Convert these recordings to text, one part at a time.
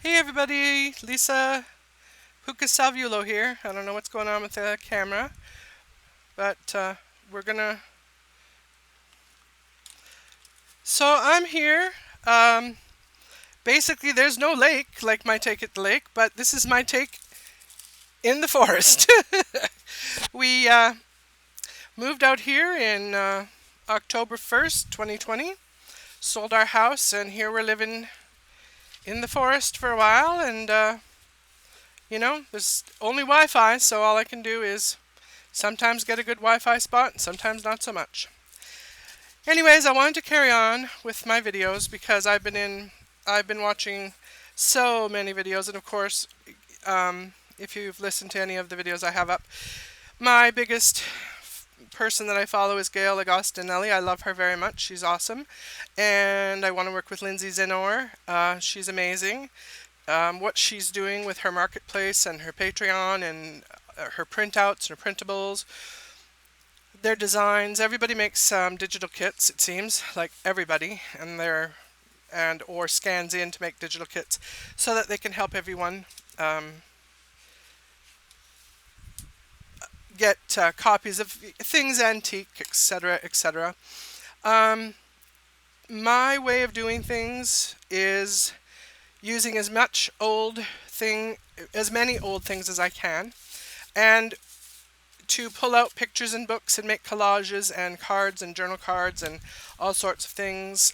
Hey everybody, Lisa Pucasavulo here. I don't know what's going on with the camera, but we're gonna. So I'm here. Um, Basically, there's no lake like my take at the lake, but this is my take in the forest. We moved out here in October 1st, 2020. Sold our house, and here we're living in the forest for a while. And there's only Wi-Fi, so all I can do is sometimes get a good Wi-Fi spot, and sometimes not so much. Anyways, I wanted to carry on with my videos because I've been watching so many videos, and of course, if you've listened to any of the videos I have up, my biggest person that I follow is Gail Agostinelli. I love her very much. She's awesome, and I want to work with Lindsay Zenor. She's amazing. What she's doing with her marketplace and her Patreon and her printouts and her printables, their designs. Everybody makes digital kits, it seems, like everybody, and or scans in to make digital kits so that they can help everyone get copies of things antique, etc., etc. Um, my way of doing things is using as many old things as I can, and to pull out pictures and books and make collages and cards and journal cards and all sorts of things,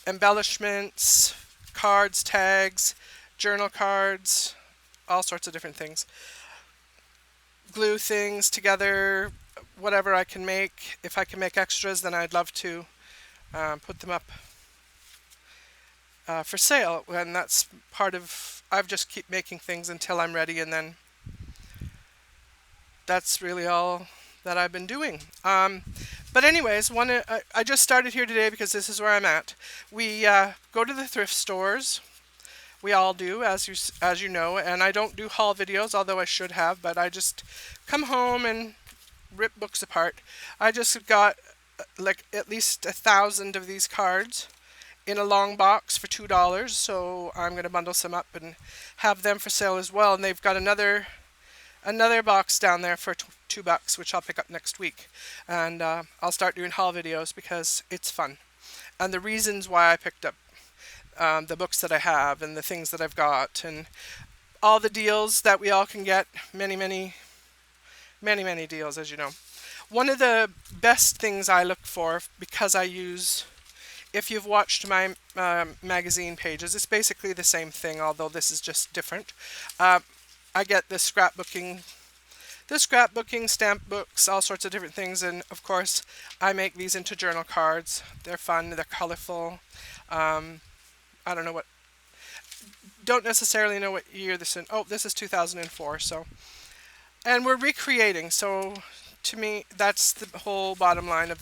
embellishments, cards, tags, journal cards, all sorts of different things. Glue things together, whatever I can make. If I can make extras, then I'd love to put them up for sale. And that's part of, I just keep making things until I'm ready, and then that's really all that I've been doing. But anyways, I just started here today because this is where I'm at. We go to the thrift stores. We all do, as you know, and I don't do haul videos, although I should have. But I just come home and rip books apart. I just got like at least 1,000 of these cards in a long box for $2. So I'm going to bundle some up and have them for sale as well. And they've got another box down there for $2, which I'll pick up next week, and I'll start doing haul videos because it's fun, and the reasons why I picked up the books that I have and the things that I've got and all the deals that we all can get. Many deals, as you know. One of the best things I look for, because if you've watched my magazine pages, it's basically the same thing, although this is just different. I get the scrapbooking, stamp books, all sorts of different things, and of course I make these into journal cards. They're fun, they're colorful. I don't necessarily know what year this is. Oh, this is 2004, so. And we're recreating, so to me, that's the whole bottom line of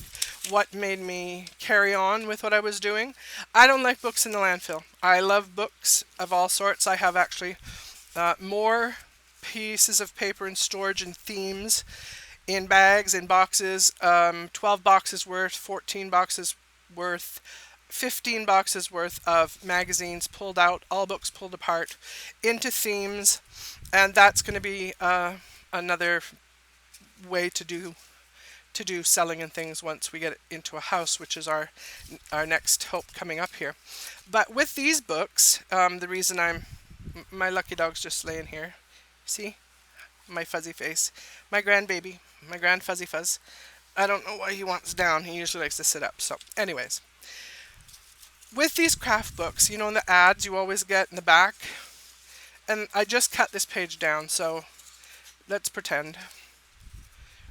what made me carry on with what I was doing. I don't like books in the landfill. I love books of all sorts. I have actually more pieces of paper in storage and themes in bags, in boxes, 12 boxes worth, 14 boxes worth, 15 boxes worth of magazines pulled out, all books pulled apart into themes, and that's going to be another way to do selling and things once we get into a house, which is our next hope coming up here. But with these books, the reason my lucky dog's just laying here. See? My fuzzy face. My grandbaby. My grand fuzzy fuzz. I don't know why he wants down. He usually likes to sit up. So, anyways. With these craft books, in the ads you always get in the back. And I just cut this page down, so let's pretend.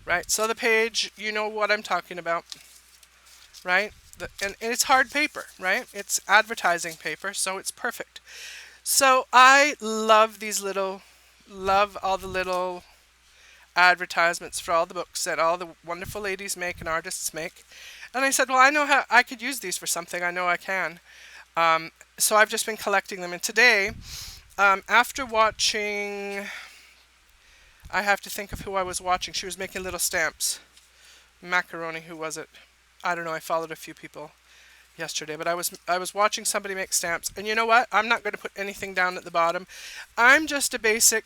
Right? So the page, you know what I'm talking about. Right? And it's hard paper, right? It's advertising paper, so it's perfect. So I love all the little advertisements for all the books that all the wonderful ladies make and artists make. And I said, well, I know how I could use these for something. I know I can. So I've just been collecting them. And today, after watching, I have to think of who I was watching. She was making little stamps. Macaroni, who was it? I don't know. I followed a few people. yesterday, but I was watching somebody make stamps, and you know what? I'm not going to put anything down at the bottom. I'm just a basic.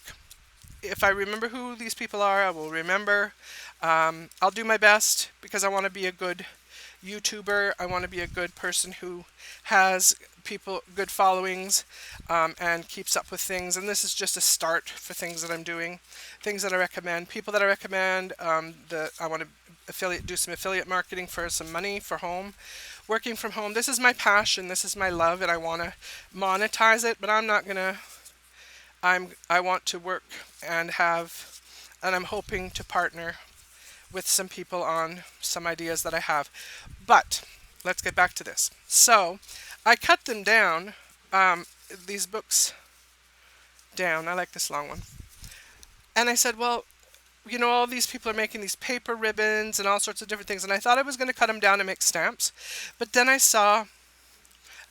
If I remember who these people are, I will remember. I'll do my best because I want to be a good YouTuber. I want to be a good person who has people, good followings, and keeps up with things. And this is just a start for things that I'm doing, things that I recommend, people that I recommend. I want to do some affiliate marketing for some money for home. Working from home. This is my passion. This is my love, and I want to monetize it. But I'm not gonna. I want to work and have, and I'm hoping to partner with some people on some ideas that I have. But let's get back to this. So I cut them down, these books down. I like this long one. And I said, well, you know, all these people are making these paper ribbons and all sorts of different things. And I thought I was going to cut them down and make stamps. But then I saw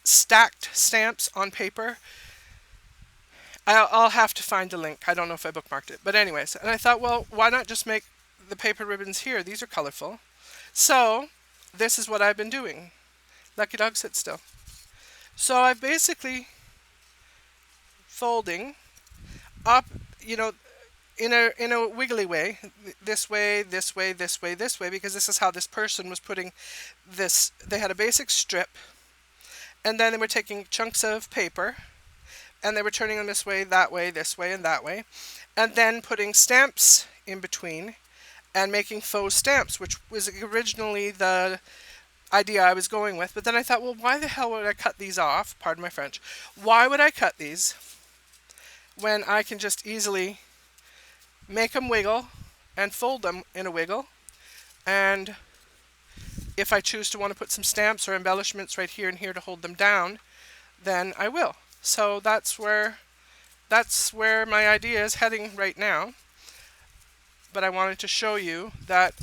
stacked stamps on paper. I'll have to find a link. I don't know if I bookmarked it. But anyways, and I thought, well, why not just make the paper ribbons here? These are colorful. So this is what I've been doing. Lucky dog, sit still. So I'm basically folding up, you know, in a wiggly way, this way, this way, this way, this way, because this is how this person was putting this. They had a basic strip, and then they were taking chunks of paper, and they were turning them this way, this way, and that way, and then putting stamps in between, and making faux stamps, which was originally the idea I was going with. But then I thought, well, why the hell would I cut these off? Pardon my French. Why would I cut these when I can just easily make them wiggle and fold them in a wiggle? And if I choose to want to put some stamps or embellishments right here and here to hold them down, then I will. So that's where my idea is heading right now. But I wanted to show you that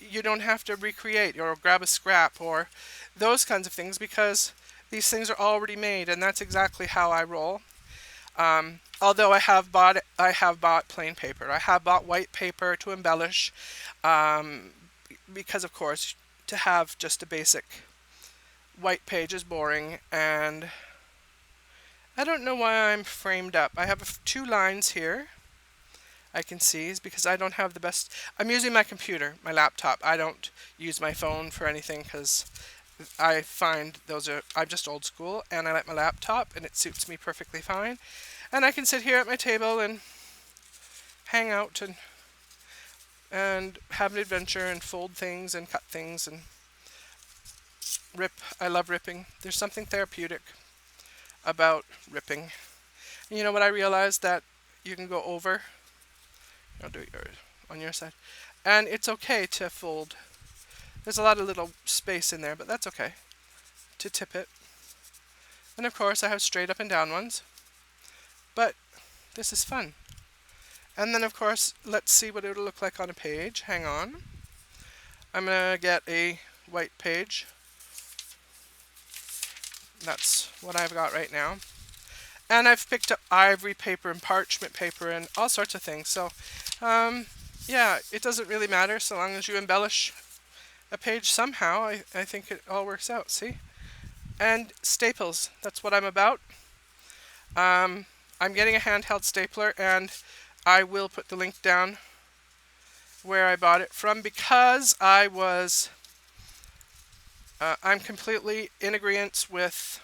you don't have to recreate or grab a scrap or those kinds of things, because these things are already made, and that's exactly how I roll. Although I have bought plain paper. I have bought white paper to embellish, because of course to have just a basic white page is boring, and I don't know why I'm framed up. I have two lines here I can see, is because I don't have the best. I'm using my computer, my laptop. I don't use my phone for anything because I find I'm just old school, and I like my laptop, and it suits me perfectly fine. And I can sit here at my table and hang out and have an adventure and fold things and cut things and rip. I love ripping. There's something therapeutic about ripping. And you know what I realized? That you can go over. I'll do it on your side. And it's okay to fold. There's a lot of little space in there, but that's okay. To tip it. And of course I have straight up and down ones. But this is fun. And then of course, let's see what it'll look like on a page. Hang on. I'm going to get a white page. That's what I've got right now. And I've picked up ivory paper and parchment paper and all sorts of things. So, yeah, it doesn't really matter so long as you embellish a page somehow. I think it all works out, see? And staples, that's what I'm about. I'm getting a handheld stapler, and I will put the link down where I bought it from, because I'm completely in agreement with,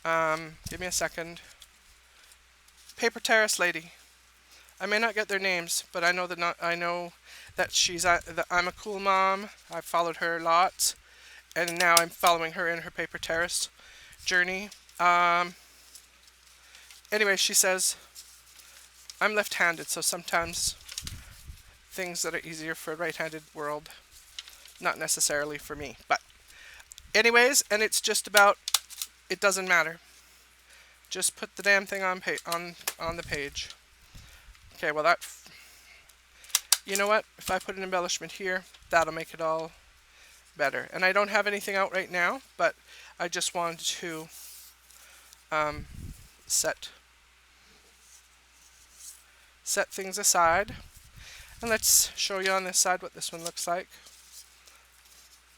give me a second, Paper Terrace Lady. I may not get their names, but I know that I'm a cool mom. I've followed her lots, and now I'm following her in her Paper Terrace journey. Anyway, she says, I'm left-handed, so sometimes things that are easier for a right-handed world, not necessarily for me. But anyways, and it's just about, it doesn't matter. Just put the damn thing on the page. Okay, well you know what? If I put an embellishment here, that'll make it all better. And I don't have anything out right now, but I just wanted to set things aside. And let's show you on this side what this one looks like.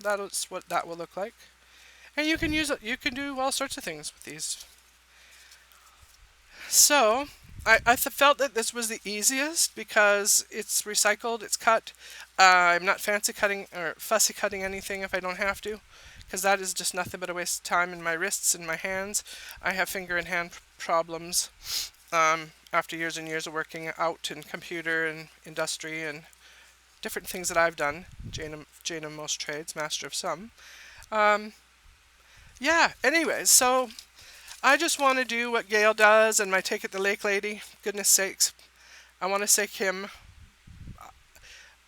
That's what that will look like. And you can use it. You can do all sorts of things with these. So I felt that this was the easiest because it's recycled, it's cut. I'm not fancy cutting or fussy cutting anything if I don't have to, because that is just nothing but a waste of time in my wrists and my hands. I have finger and hand problems after years and years of working out in computer and industry and different things that I've done. Jane of most trades, master of some. Um, yeah, anyways, so I just want to do what Gail does and my Take It the Lake lady. Goodness sakes. I want to say Kim.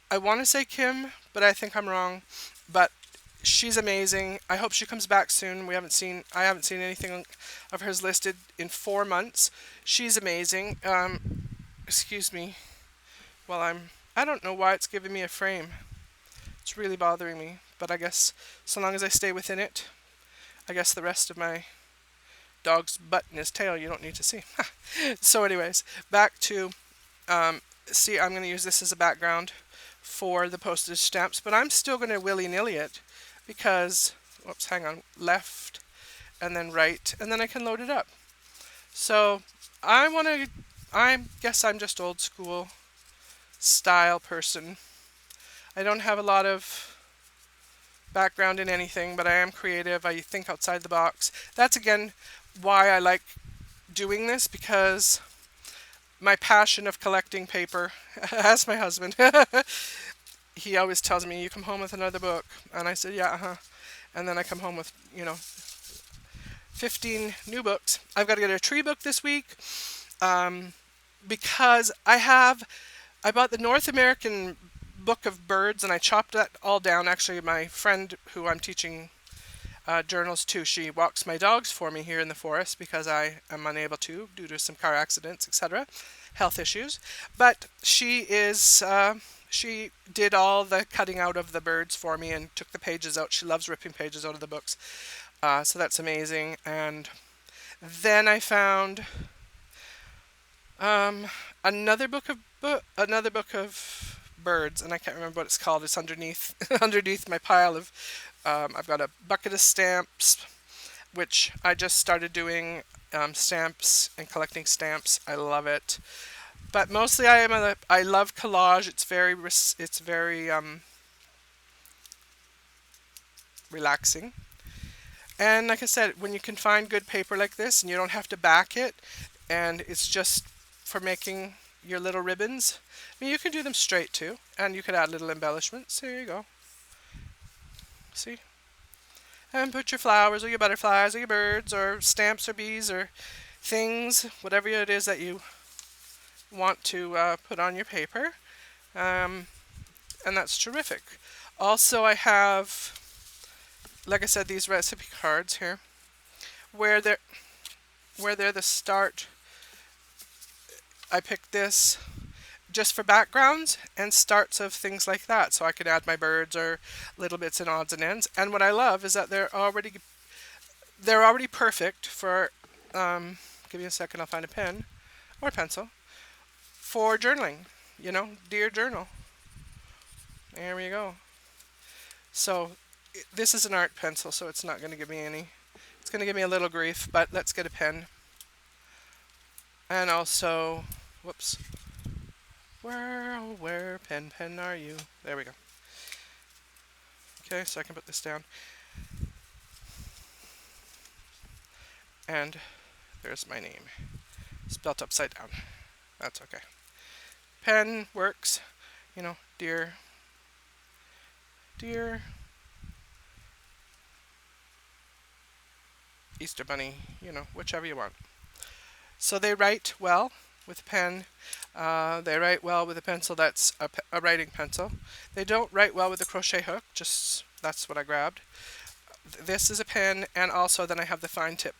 I want to say Kim, but I think I'm wrong. But she's amazing. I hope she comes back soon. I haven't seen anything of hers listed in 4 months. She's amazing. Excuse me. I don't know why it's giving me a frame. It's really bothering me. But I guess so long as I stay within it, I guess the rest of my dog's butt and his tail you don't need to see. So anyways, back to, see, I'm going to use this as a background for the postage stamps, but I'm still going to willy-nilly it because, whoops, hang on, left and then right, and then I can load it up. So I guess I'm just old school style person. I don't have a lot of background in anything, but I am creative. I think outside the box. That's again why I like doing this, because my passion of collecting paper, as my husband, he always tells me, you come home with another book. And I said, yeah, uh-huh. And then I come home with, 15 new books. I've got to get a tree book this week because I bought the North American book of birds and I chopped that all down. Actually, my friend who I'm teaching journals to, she walks my dogs for me here in the forest because I am unable to due to some car accidents, etc., health issues. But she did all the cutting out of the birds for me and took the pages out. She loves ripping pages out of the books. So that's amazing. And then I found another book of birds, and I can't remember what it's called. It's underneath underneath my pile of. I've got a bucket of stamps, which I just started doing stamps and collecting stamps. I love it, but mostly I love collage. It's very relaxing. And like I said, when you can find good paper like this and you don't have to back it, and it's just for making your little ribbons. I mean, you can do them straight too, and you could add little embellishments. There you go. See? And put your flowers or your butterflies or your birds or stamps or bees or things, whatever it is that you want to put on your paper. And that's terrific. Also, I have, like I said, these recipe cards here, where they're the start. I picked this just for backgrounds and starts of things like that, so I could add my birds or little bits and odds and ends. And what I love is that they're already perfect for. Give me a second, I'll find a pen or a pencil for journaling. Dear journal. There we go. So this is an art pencil, so it's not going to give me any. It's going to give me a little grief, but let's get a pen. And also, whoops. Where, pen are you? There we go. Okay, so I can put this down. And there's my name. Spelt upside down. That's okay. Pen works. Dear Easter Bunny, whichever you want. So they write well with a pen. They write well with a pencil that's a writing pencil. They don't write well with a crochet hook, just that's what I grabbed. This is a pen, and also then I have the fine tip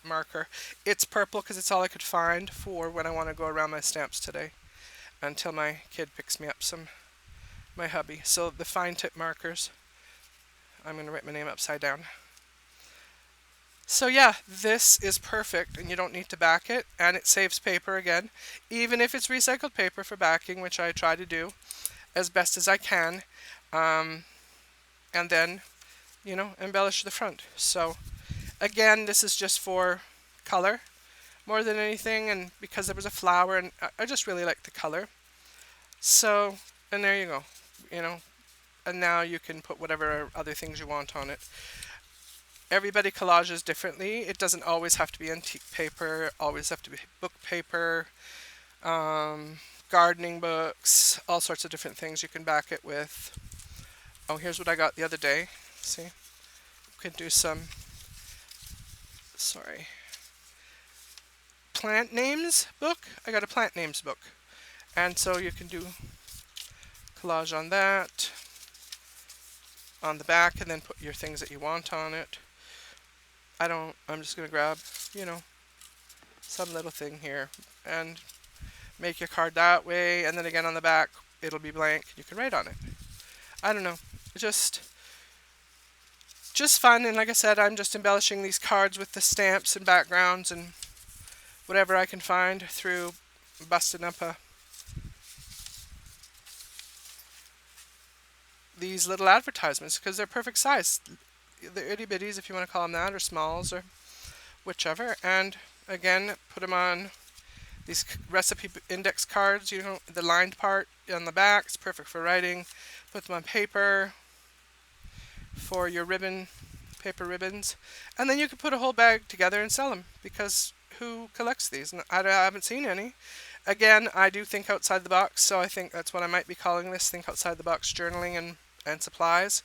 marker. It's purple because it's all I could find for when I want to go around my stamps today until my kid picks me up my hubby. So the fine tip markers, I'm going to write my name upside down. So yeah, this is perfect, and you don't need to back it, and it saves paper again, even if it's recycled paper for backing, which I try to do as best as I can. And then embellish the front. So again, this is just for color more than anything, and because there was a flower, and I just really like the color. So, and there you go, you know, and now you can put whatever other things you want on it. Everybody collages differently. It doesn't always have to be antique paper, always have to be book paper, um, gardening books, all sorts of different things you can back it with. Oh, here's what I got the other day. See, you can do some, sorry, plant names book. I got a plant names book. And so you can do collage on that, on the back, and then put your things that you want on it. I'm just going to grab, some little thing here and make your card that way. And then again on the back, it'll be blank. You can write on it. I don't know. Just fun. And like I said, I'm just embellishing these cards with the stamps and backgrounds and whatever I can find through busting up these little advertisements, because they're perfect size. The itty bitties, if you want to call them that, or smalls, or whichever. And again, put them on these recipe index cards, the lined part on the back. It's perfect for writing. Put them on paper for your paper ribbons. And then you can put a whole bag together and sell them, because who collects these? I haven't seen any. Again, I do think outside the box, so I think that's what I might be calling this, think outside the box journaling and supplies.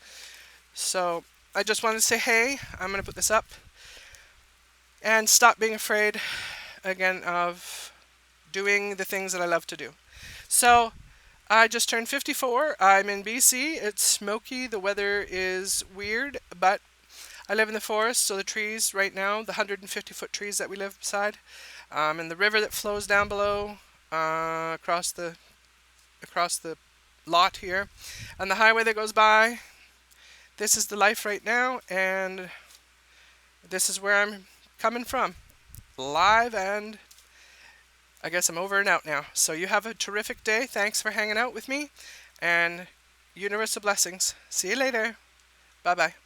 So I just wanted to say, hey, I'm going to put this up and stop being afraid, again, of doing the things that I love to do. So I just turned 54. I'm in BC. It's smoky. The weather is weird, but I live in the forest, so the trees right now, the 150-foot trees that we live beside, and the river that flows down below across the lot here, and the highway that goes by. This is the life right now, and this is where I'm coming from, live, and I guess I'm over and out now. So you have a terrific day. Thanks for hanging out with me, and universal blessings. See you later. Bye-bye.